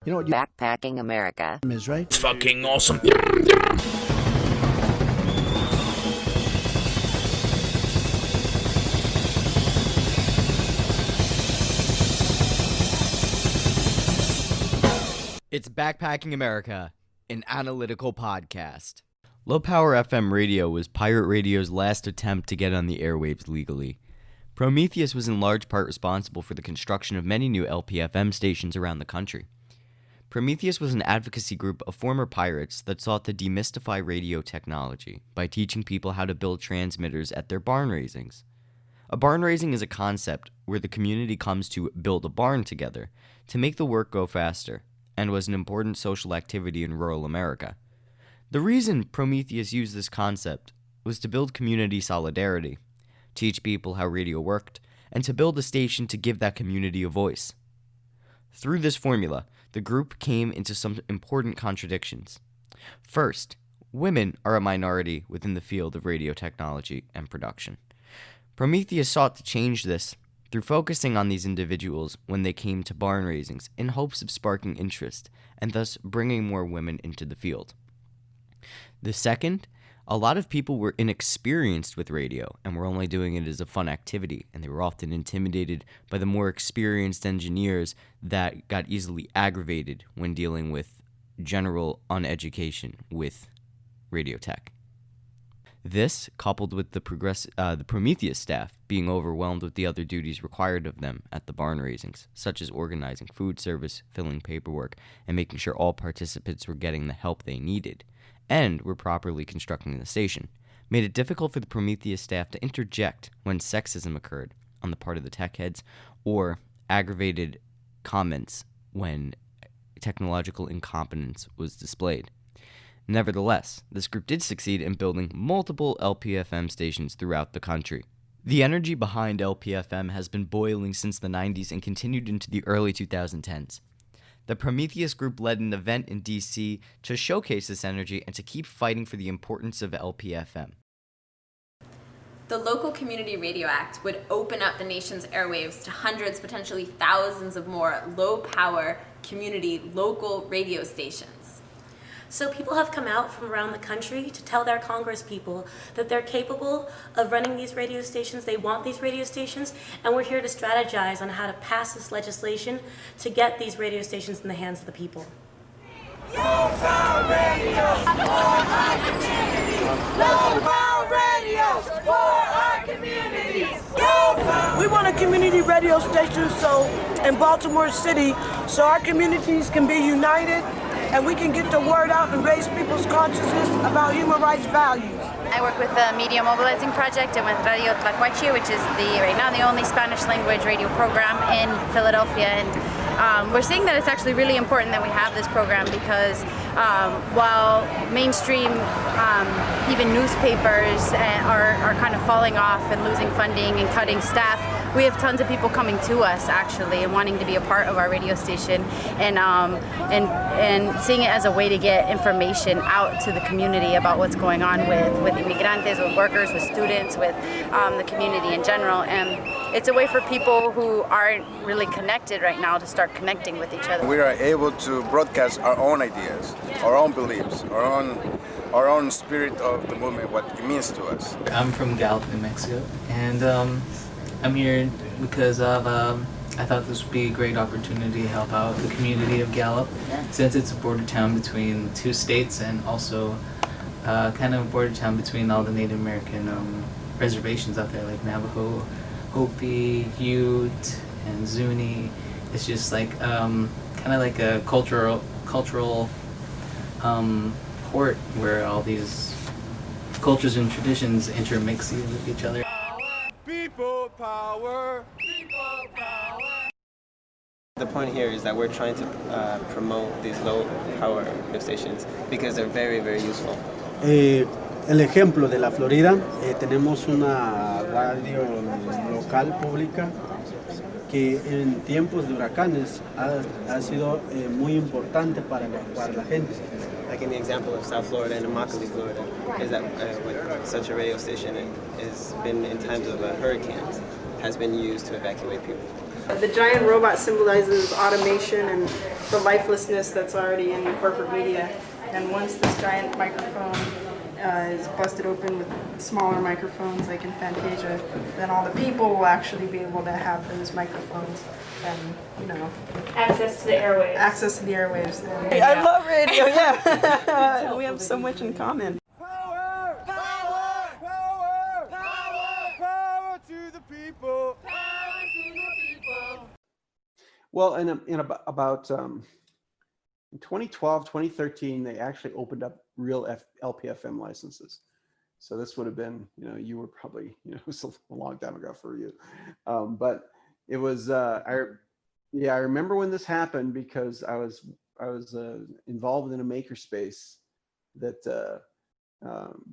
You know what Backpacking America is, right? It's fucking awesome. It's Backpacking America, an analytical podcast. Low Power FM radio was pirate radio's last attempt to get on the airwaves legally. Prometheus was in large part responsible for the construction of many new LPFM stations around the country. Prometheus was an advocacy group of former pirates that sought to demystify radio technology by teaching people how to build transmitters at their barn raisings. A barn raising is a concept where the community comes to build a barn together to make the work go faster, and was an important social activity in rural America. The reason Prometheus used this concept was to build community solidarity, teach people how radio worked, and to build a station to give that community a voice. Through this formula, the group came into some important contradictions. First, women are a minority within the field of radio technology and production. Prometheus sought to change this through focusing on these individuals when they came to barn raisings in hopes of sparking interest and thus bringing more women into the field. The second, a lot of people were inexperienced with radio and were only doing it as a fun activity, and they were often intimidated by the more experienced engineers that got easily aggravated when dealing with general uneducation with radio tech. This, coupled with the Prometheus staff being overwhelmed with the other duties required of them at the barn raisings, such as organizing food service, filling paperwork, and making sure all participants were getting the help they needed, and were properly constructing the station, made it difficult for the Prometheus staff to interject when sexism occurred on the part of the tech heads, or aggravated comments when technological incompetence was displayed. Nevertheless, this group did succeed in building multiple LPFM stations throughout the country. The energy behind LPFM has been boiling since the 90s and continued into the early 2010s. The Prometheus group led an event in DC to showcase this energy and to keep fighting for the importance of LPFM. The Local Community Radio Act would open up the nation's airwaves to hundreds, potentially thousands of more low-power, community, local radio stations. So people have come out from around the country to tell their Congress people that they're capable of running these radio stations, they want these radio stations, and we're here to strategize on how to pass this legislation to get these radio stations in the hands of the people. Low power radio for our communities! Low power radio for our communities! We want a community radio station in Baltimore City so our communities can be united and we can get the word out and raise people's consciousness about human rights values. I work with the Media Mobilizing Project and with Radio Tlacuache, which is right now the only Spanish language radio program in Philadelphia. And we're seeing that it's actually really important that we have this program because while mainstream, even newspapers are kind of falling off and losing funding and cutting staff, we have tons of people coming to us actually and wanting to be a part of our radio station and seeing it as a way to get information out to the community about what's going on with immigrantes, with workers, with students, with the community in general. And it's a way for people who aren't really connected right now to start connecting with each other. We are able to broadcast our own ideas, our own beliefs, our own spirit of the movement, what it means to us. I'm from Gallup, New Mexico, and I'm here because of I thought this would be a great opportunity to help out the community of Gallup, since it's a border town between two states and also kind of a border town between all the Native American reservations out there, like Navajo, Hopi, Ute, and Zuni. It's just like kind of like a cultural port where all these cultures and traditions intermix with each other. People power! People power! The point here is that we're trying to promote these low-power stations because they're very, very useful. El ejemplo de la Florida, tenemos una radio local pública que en tiempos de huracanes ha sido muy importante para la gente. Like in the example of South Florida and Immokalee, Florida, is that such a radio station has been in times of hurricanes, has been used to evacuate people. The giant robot symbolizes automation and the lifelessness that's already in corporate media. And once this giant microphone is busted open with smaller microphones like in Fantasia, then all the people will actually be able to have those microphones and, you know, Access to the airwaves. access to the airwaves. And I love radio, yeah. We have so much in common. Power! Power! Power! Power! Power to the people! Power to the people! Well, in about in 2012, 2013, they actually opened up real LPFM licenses. So this would have been, you know, you were probably, you know, it was a long time ago for you. But it was, I remember when this happened because I was involved in a makerspace that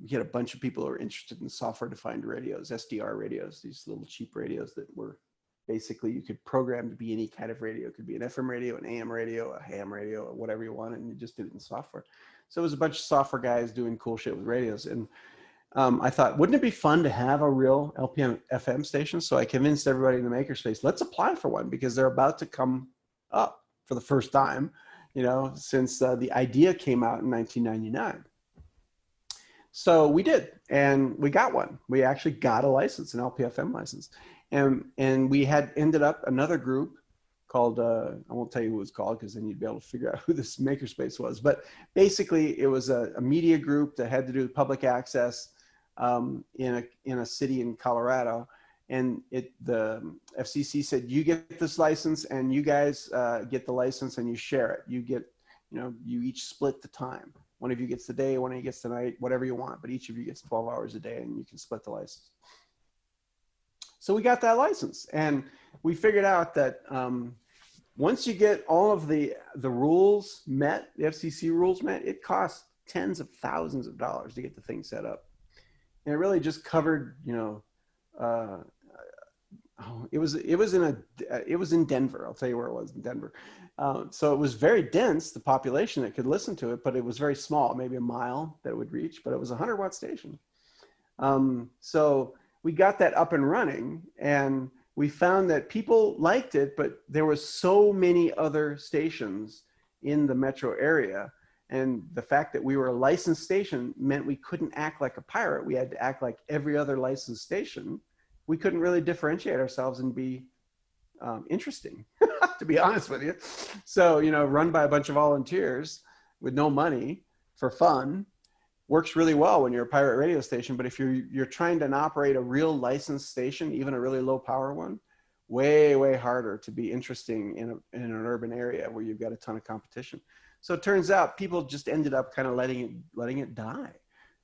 we had a bunch of people who were interested in software-defined radios, SDR radios, these little cheap radios that were basically you could program to be any kind of radio. It could be an FM radio, an AM radio, a ham radio, or whatever you wanted, and you just did it in software. So it was a bunch of software guys doing cool shit with radios. And I thought, wouldn't it be fun to have a real LPFM station? So I convinced everybody in the makerspace, let's apply for one because they're about to come up for the first time, you know, since the idea came out in 1999. So we did, and we got one. We actually got a license, an LPFM license. And we had ended up another group called, I won't tell you who it was called because then you'd be able to figure out who this makerspace was. But basically it was a media group that had to do with public access in a city in Colorado. And the FCC said, you get this license and you guys get the license and you share it. You get, you know, you each split the time. One of you gets the day, one of you gets the night, whatever you want, but each of you gets 12 hours a day and you can split the license. So we got that license and we figured out that once you get all of the rules met, the FCC rules met, it costs tens of thousands of dollars to get the thing set up. And it really just covered, you know, it was in Denver. I'll tell you where it was, in Denver. So it was very dense, the population that could listen to it, but it was very small, maybe a mile that it would reach, but it was a 100-watt station. So we got that up and running and we found that people liked it, but there was so many other stations in the metro area. And the fact that we were a licensed station meant we couldn't act like a pirate. We had to act like every other licensed station. We couldn't really differentiate ourselves and be interesting, to be honest with you. So, you know, run by a bunch of volunteers with no money for fun works really well when you're a pirate radio station. But if you're trying to operate a real licensed station, even a really low power one, way harder to be interesting in an urban area where you've got a ton of competition. So it turns out people just ended up kind of letting it die.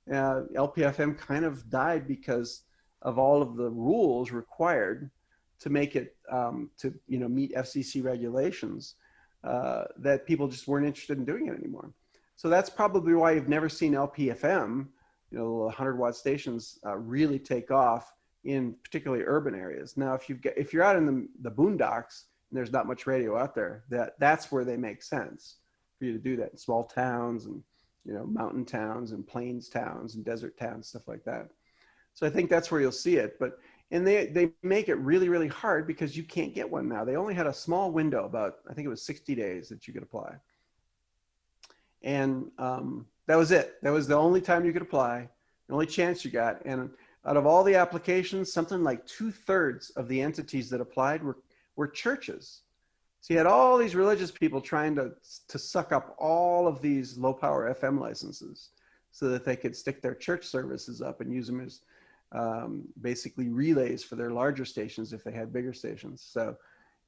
LPFM kind of died because of all of the rules required to make it to, you know, meet FCC regulations, that people just weren't interested in doing it anymore. So that's probably why you've never seen LPFM, you know, 100-watt stations really take off in particularly urban areas. Now, if you're out in the boondocks and there's not much radio out there, that's where they make sense for you to do that in small towns and, you know, mountain towns and plains towns and desert towns, stuff like that. So I think that's where you'll see it. And they make it really hard because you can't get one now. They only had a small window, about, I think it was 60 days that you could apply. And that was it. That was the only time you could apply, the only chance you got. And out of all the applications, something like 2/3 of the entities that applied were churches. So you had all these religious people trying to suck up all of these low power FM licenses so that they could stick their church services up and use them as basically relays for their larger stations if they had bigger stations. So,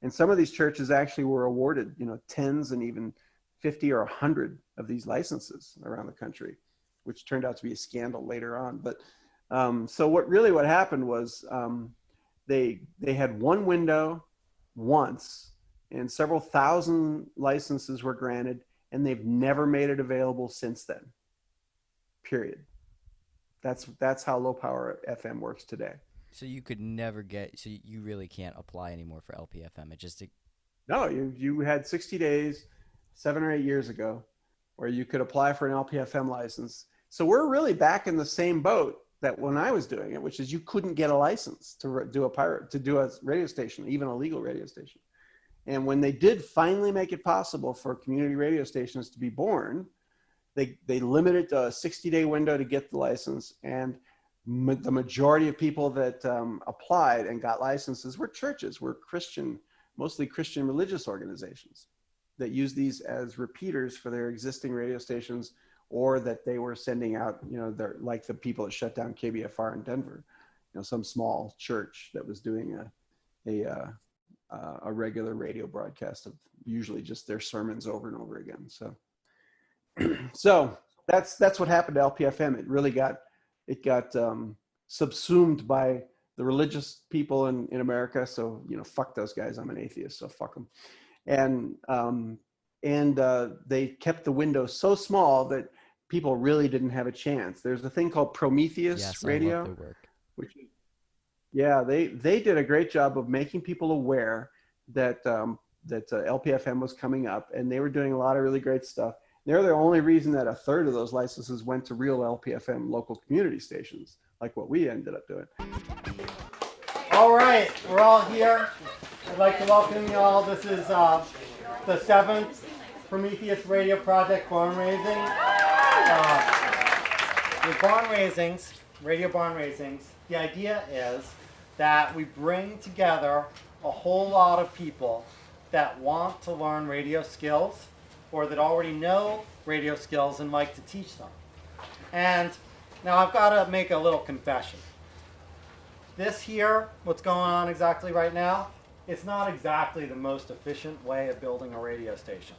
and some of these churches actually were awarded, you know, tens and even 50 or 100 of these licenses around the country, which turned out to be a scandal later on. But so what happened was they had one window once and several thousand licenses were granted, and they've never made it available since then, period. That's how low power FM works today. So you could never get, so you really can't apply anymore for LPFM. It just... No, you had 60 days, 7 or 8 years ago, where you could apply for an LPFM license. So we're really back in the same boat that when I was doing it, which is you couldn't get a license to do a radio station, even a legal radio station. And when they did finally make it possible for community radio stations to be born, they limited a 60-day window to get the license. And the majority of people that applied and got licenses were churches, were Christian, mostly Christian religious organizations that use these as repeaters for their existing radio stations, or that they were sending out, like the people that shut down KBFR in Denver, some small church that was doing a regular radio broadcast of usually just their sermons over and over again. So that's what happened to LPFM. It really got subsumed by the religious people in America. So, fuck those guys. I'm an atheist, so fuck them. And they kept the window so small that people really didn't have a chance. There's a thing called Prometheus Radio, I love their work. which is, they did a great job of making people aware that LPFM was coming up, and they were doing a lot of really great stuff. They're the only reason that a third of those licenses went to real LPFM local community stations, like what we ended up doing. All right, we're all here. I'd like to welcome you all. This is the 7th Prometheus Radio Project barn raising. With barn raisings, radio barn raisings, the idea is that we bring together a whole lot of people that want to learn radio skills, or that already know radio skills and like to teach them. And now I've got to make a little confession. This here, what's going on exactly right now, it's not exactly the most efficient way of building a radio station.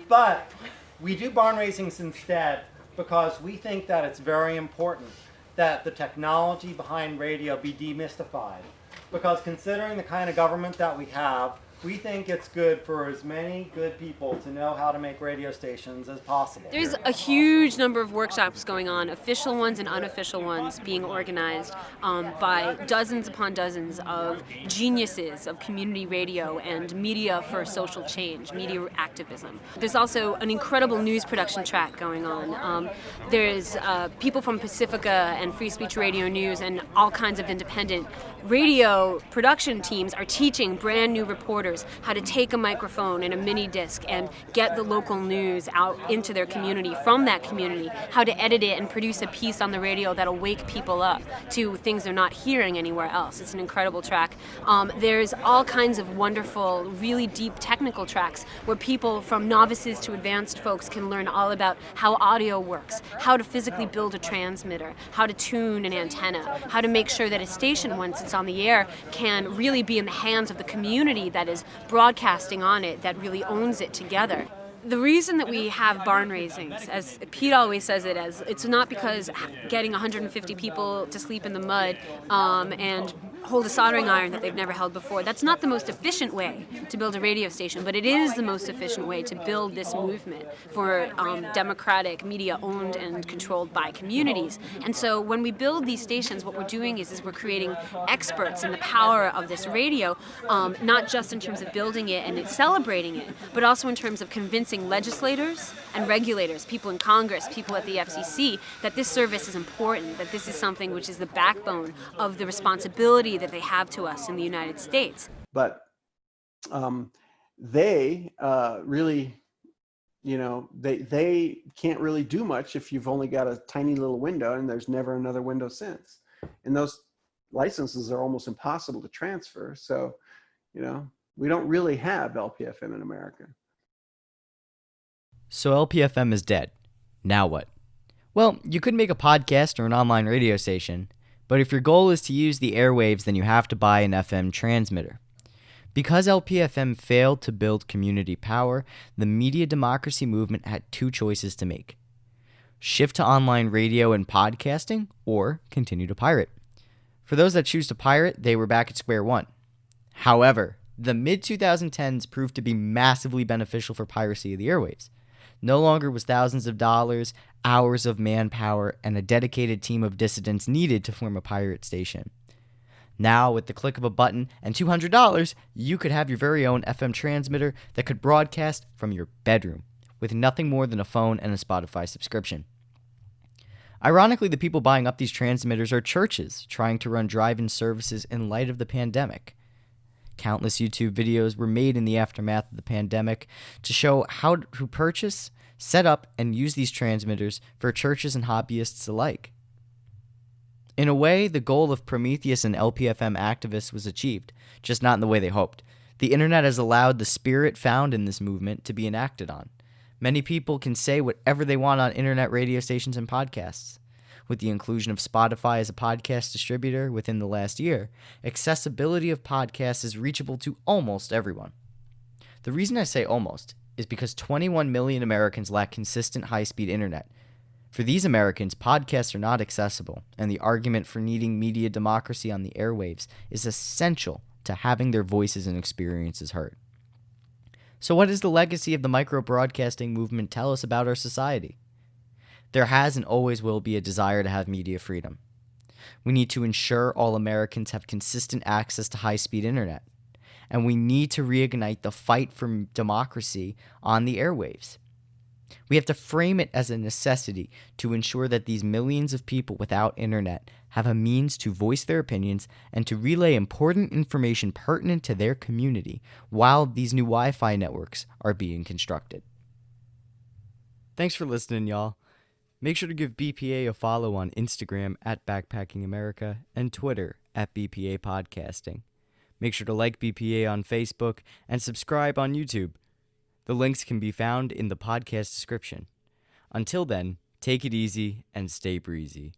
But we do barn raisings instead because we think that it's very important that the technology behind radio be demystified. Because considering the kind of government that we have, we think it's good for as many good people to know how to make radio stations as possible. There's a huge number of workshops going on, official ones and unofficial ones, being organized by dozens upon dozens of geniuses of community radio and media for social change, media activism. There's also an incredible news production track going on. There's people from Pacifica and Free Speech Radio News and all kinds of independent radio production teams are teaching brand new reporters how to take a microphone and a mini disc and get the local news out into their community, from that community, how to edit it and produce a piece on the radio that'll wake people up to things they're not hearing anywhere else. It's an incredible track. There's all kinds of wonderful, really deep technical tracks where people from novices to advanced folks can learn all about how audio works, how to physically build a transmitter, how to tune an antenna, how to make sure that a station, once it's on the air, can really be in the hands of the community that is broadcasting on it, that really owns it together. The reason that we have barn raisings, as Pete always says it, as it's not because getting 150 people to sleep in the mud and hold a soldering iron that they've never held before. That's not the most efficient way to build a radio station, but it is the most efficient way to build this movement for democratic media owned and controlled by communities. And so when we build these stations, what we're doing is we're creating experts in the power of this radio, not just in terms of building it and celebrating it, but also in terms of convincing legislators and regulators, people in Congress, people at the FCC, that this service is important, that this is something which is the backbone of the responsibility that they have to us in the United States. But they really, they can't really do much if you've only got a tiny little window and there's never another window since. And those licenses are almost impossible to transfer. So, we don't really have LPFM in America. So LPFM is dead. Now what? Well, you could make a podcast or an online radio station, but if your goal is to use the airwaves, then you have to buy an FM transmitter. Because LPFM failed to build community power, the media democracy movement had two choices to make: shift to online radio and podcasting, or continue to pirate. For those that choose to pirate, they were back at square one. However, the mid-2010s proved to be massively beneficial for piracy of the airwaves. No longer was thousands of dollars, hours of manpower, and a dedicated team of dissidents needed to form a pirate station. Now, with the click of a button and $200, you could have your very own FM transmitter that could broadcast from your bedroom with nothing more than a phone and a Spotify subscription. Ironically, the people buying up these transmitters are churches trying to run drive-in services in light of the pandemic. Countless YouTube videos were made in the aftermath of the pandemic to show how to purchase, set up, and use these transmitters for churches and hobbyists alike. In a way, the goal of Prometheus and LPFM activists was achieved, just not in the way they hoped. The internet has allowed the spirit found in this movement to be enacted on. Many people can say whatever they want on internet radio stations and podcasts. With the inclusion of Spotify as a podcast distributor within the last year, accessibility of podcasts is reachable to almost everyone. The reason I say almost is because 21 million Americans lack consistent high-speed internet. For these Americans, podcasts are not accessible, and the argument for needing media democracy on the airwaves is essential to having their voices and experiences heard. So what does the legacy of the micro-broadcasting movement tell us about our society? There has and always will be a desire to have media freedom. We need to ensure all Americans have consistent access to high-speed internet. And we need to reignite the fight for democracy on the airwaves. We have to frame it as a necessity to ensure that these millions of people without internet have a means to voice their opinions and to relay important information pertinent to their community while these new Wi-Fi networks are being constructed. Thanks for listening, y'all. Make sure to give BPA a follow on Instagram at Backpacking America and Twitter at BPA Podcasting. Make sure to like BPA on Facebook and subscribe on YouTube. The links can be found in the podcast description. Until then, take it easy and stay breezy.